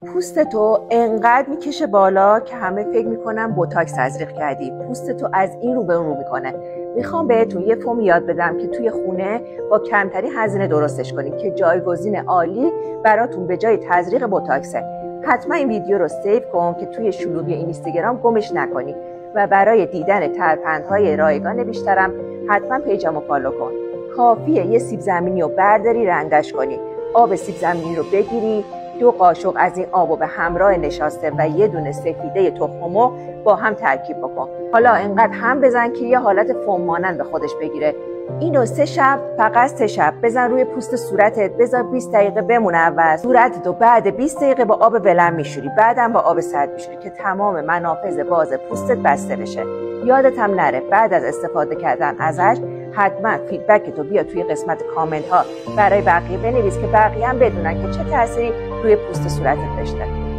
پوستتو انقدر میکشه بالا که همه فکر میکنن بوتاکس تزریق کردی. پوستتو از این رو به اون رو میکنه. میخوام بهتون یه فوم یاد بدم که توی خونه با کمترین هزینه درستش کنید که جایگزین عالی براتون به جای تزریق بوتاکسه. حتما این ویدیو رو سیو کن که توی شلوغی اینستاگرام گمش نکنی و برای دیدن ترفندهای رایگان بیشترم حتما پیجمو فالو کن. کافیه یه سیب زمینی رو برداری رندش کنی. آب سیب زمینی رو بگیری، 2 قاشق از این آبو به همراه نشاسته و یه دونه سفیده تخمو با هم ترکیب بکن. حالا انقدر هم بزن که یه حالت فوم مانند به خودش بگیره. اینو 3 شب، فقط 3 شب بزن روی پوست صورتت، بذار 20 دقیقه بمونه اول. صورتتو بعد 20 دقیقه با آب ولرم میشوری، بعدم با آب سرد میشوری که تمام منافذ باز پوستت بسته بشه. یادت هم نره بعد از استفاده کردن ازش حتما فیدبک تو بیا توی قسمت کامنت ها برای بقیه بنویس که بقیه هم بدونن که چه تأثیری روی پوست صورتت داشته.